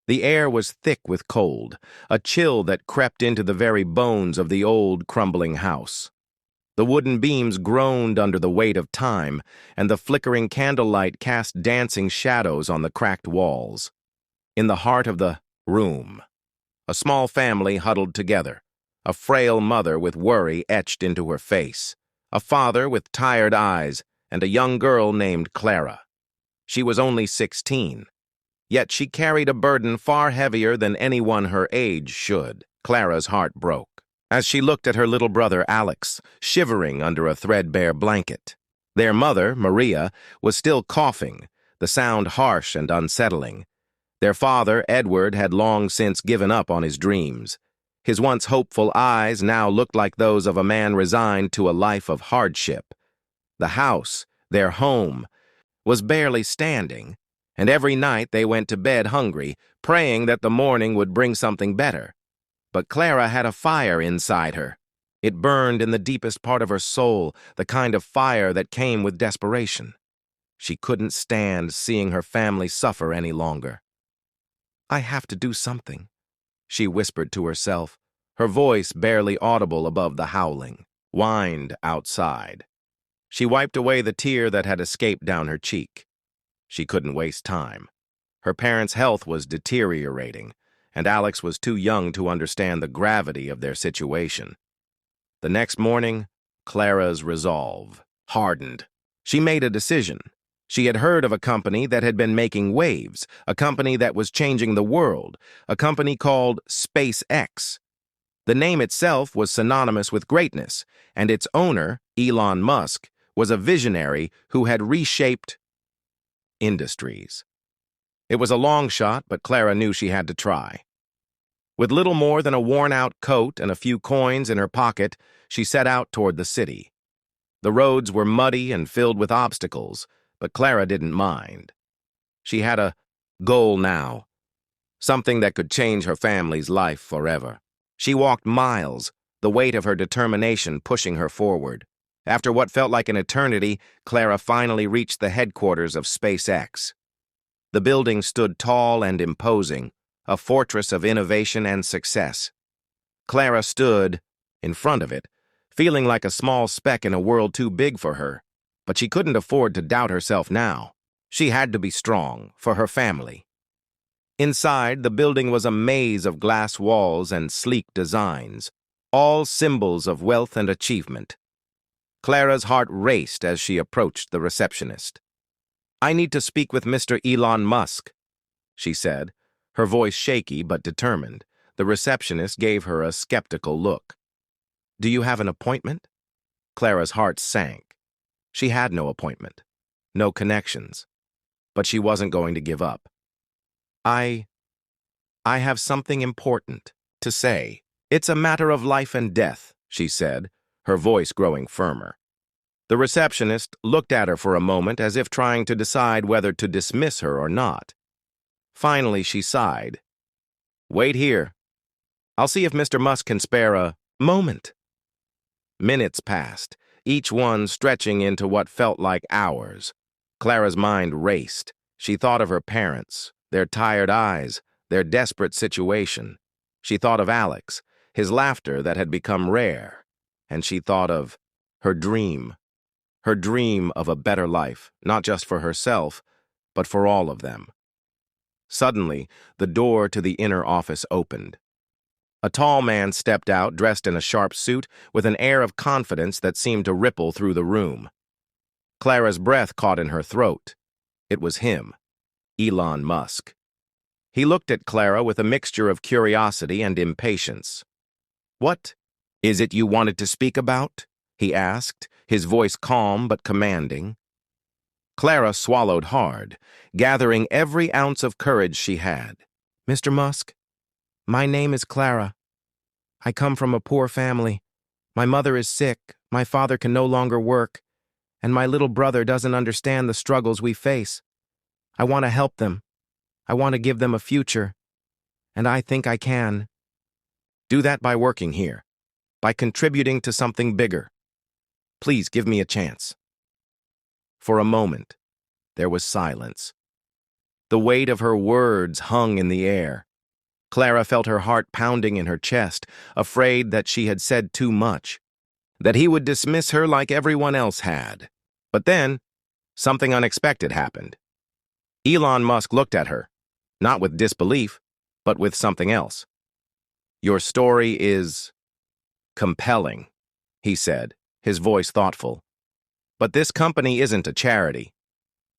The air was thick with cold, a chill that crept into the very bones of the old, crumbling house. The wooden beams groaned under the weight of time, and the flickering candlelight cast dancing shadows on the cracked walls. In the heart of the room, a small family huddled together, a frail mother with worry etched into her face, a father with tired eyes, and a young girl named Clara. She was only 16. Yet she carried a burden far heavier than anyone her age should. Clara's heart broke as she looked at her little brother Alex, shivering under a threadbare blanket. Their mother, Maria, was still coughing, the sound harsh and unsettling. Their father, Edward, had long since given up on his dreams. His once hopeful eyes now looked like those of a man resigned to a life of hardship. The house, their home, was barely standing, and every night they went to bed hungry, praying that the morning would bring something better. But Clara had a fire inside her. It burned in the deepest part of her soul, the kind of fire that came with desperation. She couldn't stand seeing her family suffer any longer. "I have to do something," she whispered to herself, her voice barely audible above the howling. Whined outside. She wiped away the tear that had escaped down her cheek. She couldn't waste time. Her parents' health was deteriorating, and Alex was too young to understand the gravity of their situation. The next morning, Clara's resolve hardened. She made a decision. She had heard of a company that had been making waves, a company that was changing the world, a company called SpaceX. The name itself was synonymous with greatness, and its owner, Elon Musk, was a visionary who had reshaped industries. It was a long shot, but Clara knew she had to try. With little more than a worn-out coat and a few coins in her pocket, she set out toward the city. The roads were muddy and filled with obstacles, but Clara didn't mind. She had a goal now, something that could change her family's life forever. She walked miles, the weight of her determination pushing her forward. After what felt like an eternity, Clara finally reached the headquarters of SpaceX. The building stood tall and imposing, a fortress of innovation and success. Clara stood in front of it, feeling like a small speck in a world too big for her, but she couldn't afford to doubt herself now. She had to be strong for her family. Inside, the building was a maze of glass walls and sleek designs, all symbols of wealth and achievement. Clara's heart raced as she approached the receptionist. "I need to speak with Mr. Elon Musk," she said, her voice shaky but determined. The receptionist gave her a skeptical look. "Do you have an appointment?" Clara's heart sank. She had no appointment, no connections, but she wasn't going to give up. I have something important to say. It's a matter of life and death," she said, her voice growing firmer. The receptionist looked at her for a moment as if trying to decide whether to dismiss her or not. Finally, she sighed. "Wait here. I'll see if Mr. Musk can spare a moment." Minutes passed, each one stretching into what felt like hours. Clara's mind raced. She thought of her parents, their tired eyes, their desperate situation. She thought of Alex, his laughter that had become rare. And she thought of her dream of a better life, not just for herself, but for all of them. Suddenly, the door to the inner office opened. A tall man stepped out, dressed in a sharp suit, with an air of confidence that seemed to ripple through the room. Clara's breath caught in her throat. It was him, Elon Musk. He looked at Clara with a mixture of curiosity and impatience. "What is it you wanted to speak about?" he asked, his voice calm but commanding. Clara swallowed hard, gathering every ounce of courage she had. "Mr. Musk, my name is Clara. I come from a poor family. My mother is sick, my father can no longer work, and my little brother doesn't understand the struggles we face. I want to help them. I want to give them a future, and I think I can." "Do that by working here, by contributing to something bigger. Please give me a chance." For a moment, there was silence. The weight of her words hung in the air. Clara felt her heart pounding in her chest, afraid that she had said too much, that he would dismiss her like everyone else had. But then, something unexpected happened. Elon Musk looked at her, not with disbelief, but with something else. "Your story is compelling," he said, his voice thoughtful. "But this company isn't a charity.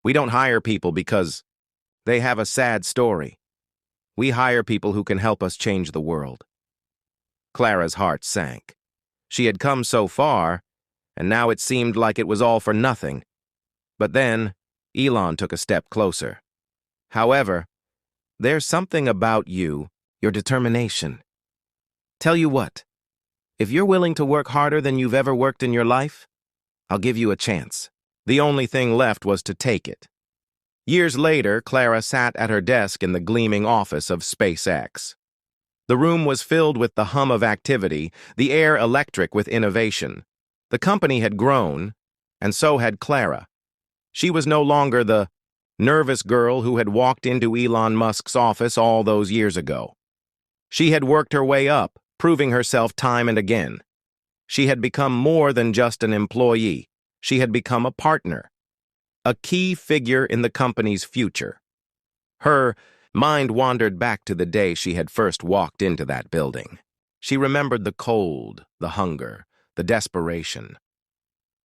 We don't hire people because they have a sad story. We hire people who can help us change the world." Clara's heart sank. She had come so far, and now it seemed like it was all for nothing. But then, Elon took a step closer. "However, there's something about you, your determination. Tell you what, if you're willing to work harder than you've ever worked in your life, I'll give you a chance." The only thing left was to take it. Years later, Clara sat at her desk in the gleaming office of SpaceX. The room was filled with the hum of activity, the air electric with innovation. The company had grown, and so had Clara. She was no longer the nervous girl who had walked into Elon Musk's office all those years ago. She had worked her way up, proving herself time and again. She had become more than just an employee. She had become a partner, a key figure in the company's future. Her mind wandered back to the day she had first walked into that building. She remembered the cold, the hunger, the desperation.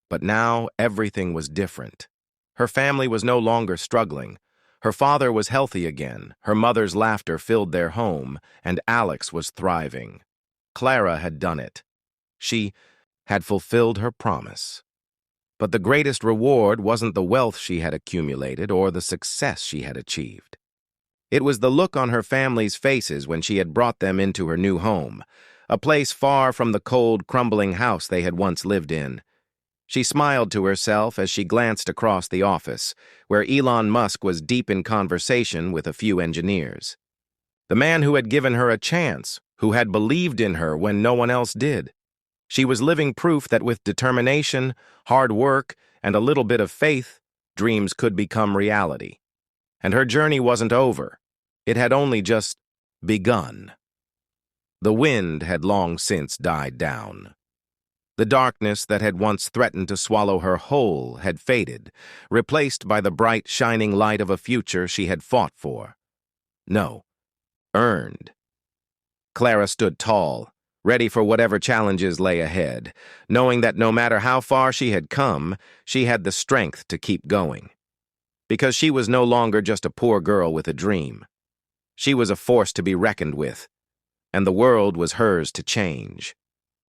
But now everything was different. Her family was no longer struggling. Her father was healthy again, her mother's laughter filled their home, and Alex was thriving. Clara had done it. She had fulfilled her promise. But the greatest reward wasn't the wealth she had accumulated or the success she had achieved. It was the look on her family's faces when she had brought them into her new home, a place far from the cold, crumbling house they had once lived in. She smiled to herself as she glanced across the office, where Elon Musk was deep in conversation with a few engineers. The man who had given her a chance, who had believed in her when no one else did. She was living proof that with determination, hard work, and a little bit of faith, dreams could become reality. And her journey wasn't over. It had only just begun. The wind had long since died down. The darkness that had once threatened to swallow her whole had faded, replaced by the bright, shining light of a future she had fought for. No, earned. Clara stood tall, ready for whatever challenges lay ahead, knowing that no matter how far she had come, she had the strength to keep going. Because she was no longer just a poor girl with a dream. She was a force to be reckoned with, and the world was hers to change.